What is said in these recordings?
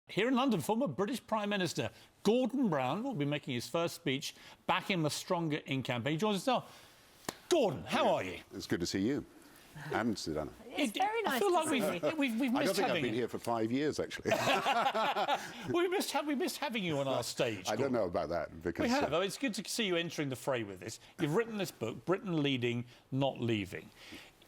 Here in London, former British Prime Minister Gordon Brown will be making his first speech back in the Stronger In campaign. He joins us now. Gordon, how are you? It's good to see you. And Susanna. It's very nice. I feel like we've missed I don't think having I've been here for 5 years, actually. we missed having you on our stage. I don't know about that. Because, we have. It's good to see you entering the fray with this. You've written this book, Britain Leading, Not Leaving.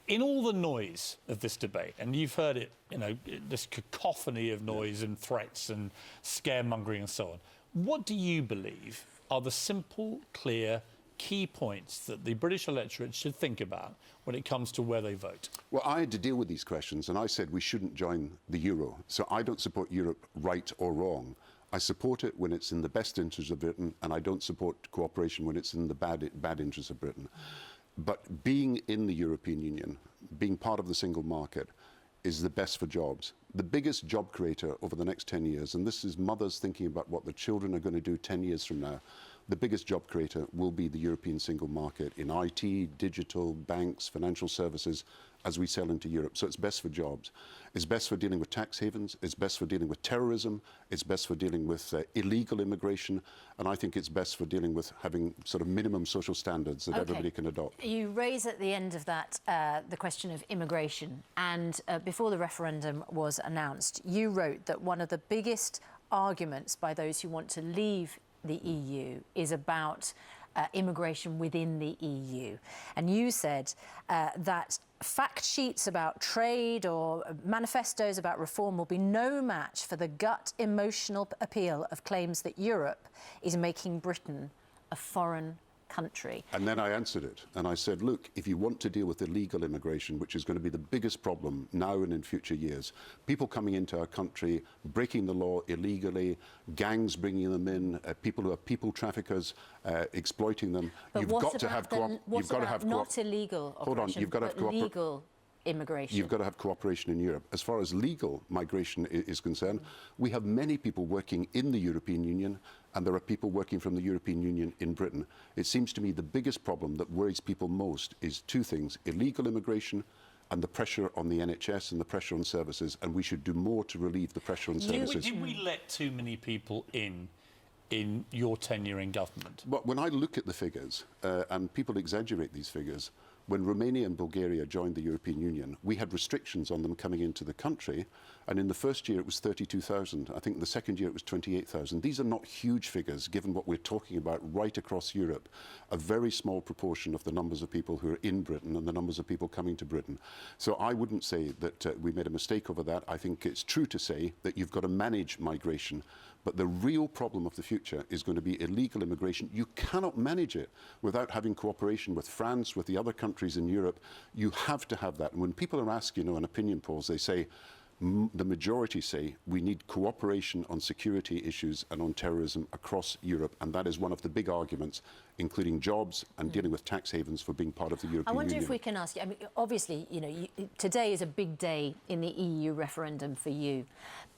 In all the noise of this debate, and you've heard it, you know, this cacophony of noise and threats and scaremongering and so on, what do you believe are the simple, clear, key points that the British electorate should think about when it comes to where they vote? Well, I had to deal with these questions, and I said we shouldn't join the euro. So I don't support Europe, right or wrong. I support it when it's in the best interest of Britain, and I don't support cooperation when it's in the bad interest of Britain. But being in the European Union, being part of the single market, is the best for jobs. The biggest job creator over the next 10 years, and this is mothers thinking about what the children are going to do 10 years from now, the biggest job creator will be the European single market in IT, digital, banks, financial services, as we sell into Europe. So it's best for jobs. It's best for dealing with tax havens. It's best for dealing with terrorism. It's best for dealing with illegal immigration. And I think it's best for dealing with having sort of minimum social standards that everybody can adopt. You raise at the end of that the question of immigration. And before the referendum was announced, you wrote that one of the biggest arguments by those who want to leave the EU is about immigration within the EU. And you said that fact sheets about trade or manifestos about reform will be no match for the gut emotional appeal of claims that Europe is making Britain a foreign country. And then I answered it, and I said, look, if you want to deal with illegal immigration, which is going to be the biggest problem now and in future years, people coming into our country, breaking the law illegally, gangs bringing them in, people who are people traffickers, exploiting them, but you've got to have not illegal operation, hold on, you've got to have legal immigration. You've got to have cooperation in Europe. As far as legal migration is concerned, we have many people working in the European Union, and there are people working from the European Union in Britain. It seems to me the biggest problem that worries people most is two things: illegal immigration and the pressure on the NHS and the pressure on services, and we should do more to relieve the pressure on services. Did we let too many people in your tenure in government? But when I look at the figures, and people exaggerate these figures, when Romania and Bulgaria joined the European Union, we had restrictions on them coming into the country, and in the first year it was 32,000. I think the second year it was 28,000. These are not huge figures, given what we're talking about right across Europe. A very small proportion of the numbers of people who are in Britain and the numbers of people coming to Britain. So I wouldn't say that we made a mistake over that. I think it's true to say that you've got to manage migration, but the real problem of the future is going to be illegal immigration. You cannot manage it without having cooperation with France, with the other countries in Europe. You have to have that. And when people are asked, you know, in opinion polls, they say, the majority say we need cooperation on security issues and on terrorism across Europe, and that is one of the big arguments, including jobs and dealing with tax havens, for being part of the European Union. I wonder if we can ask you, I mean, obviously, you know, today is a big day in the EU referendum for you,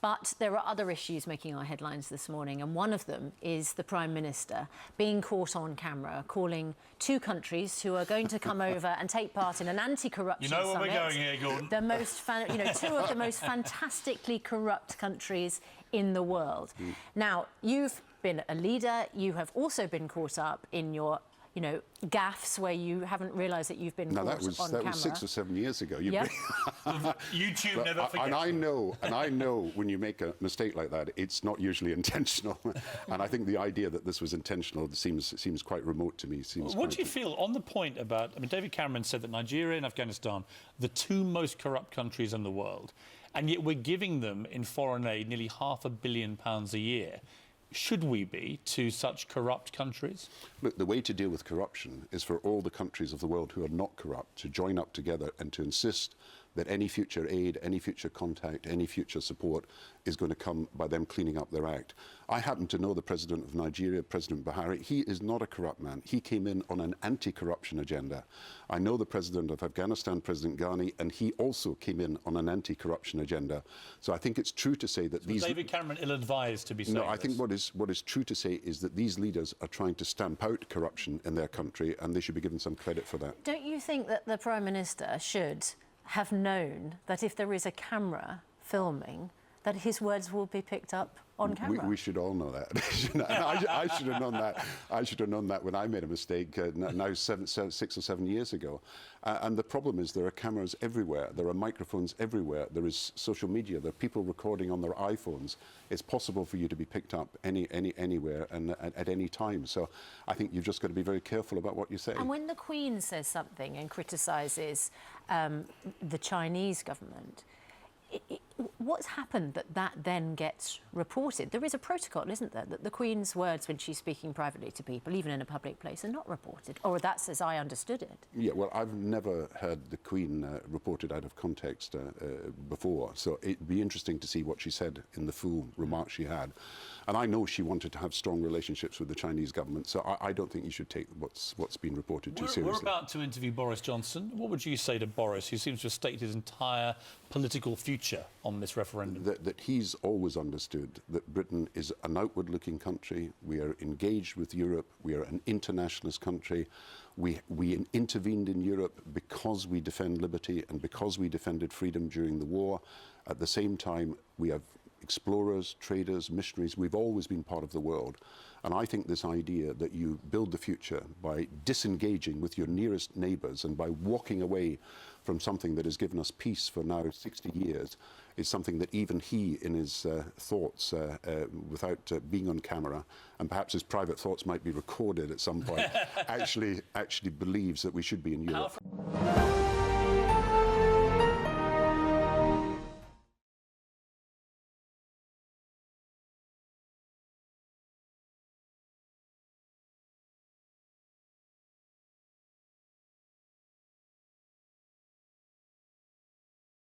but there are other issues making our headlines this morning, and one of them is the Prime Minister being caught on camera calling two countries who are going to come over and take part in an anti-corruption summit. You know where we're going here, Gordon. The most, two of the most fantastically corrupt countries in the world. Now, you've been a leader. You have also been caught up in your, you know, gaffes where you haven't realised that you've been caught on camera. That was 6 or 7 years ago. Yep. YouTube never forgets. And I know when you make a mistake like that, it's not usually intentional. And I think the idea that this was intentional seems quite remote to me. What do you feel on the point about? I mean, David Cameron said that Nigeria and Afghanistan, the two most corrupt countries in the world, and yet we're giving them in foreign aid nearly £500 million a year. Should we be to such corrupt countries? Look, the way to deal with corruption is for all the countries of the world who are not corrupt to join up together and to insist that any future aid, any future contact, any future support is going to come by them cleaning up their act. I happen to know the President of Nigeria, President Buhari. He is not a corrupt man. He came in on an anti-corruption agenda. I know the President of Afghanistan, President Ghani, and he also came in on an anti-corruption agenda. So I think it's true to say that these... David Cameron ill-advised to be saying No, I think what is true to say is that these leaders are trying to stamp out corruption in their country, and they should be given some credit for that. Don't you think that the Prime Minister should have known that if there is a camera filming, that his words will be picked up on camera? We should all know that. I should have known that. I should have known that when I made a mistake now 6 or 7 years ago. And the problem is there are cameras everywhere. There are microphones everywhere. There is social media. There are people recording on their iPhones. It's possible for you to be picked up anywhere and at any time. So I think you've just got to be very careful about what you say. And when the Queen says something and criticises the Chinese government, what's happened that then gets reported? There is a protocol, isn't there, that the Queen's words when she's speaking privately to people, even in a public place, are not reported, or that's as I understood it. Yeah, well, I've never heard the Queen reported out of context before, so it'd be interesting to see what she said in the full remarks she had. And I know she wanted to have strong relationships with the Chinese government, so I don't think you should take what's been reported too seriously. We're about to interview Boris Johnson. What would you say to Boris, who seems to have staked his entire political future on this referendum? That he's always understood that Britain is an outward-looking country. We are engaged with Europe. We are an internationalist country. We intervened in Europe because we defend liberty and because we defended freedom during the war. At the same time, we have explorers, traders, missionaries. We've always been part of the world. And I think this idea that you build the future by disengaging with your nearest neighbours and by walking away from something that has given us peace for now 60 years is something that even he, in his thoughts, without being on camera, and perhaps his private thoughts might be recorded at some point, actually believes that we should be in Europe.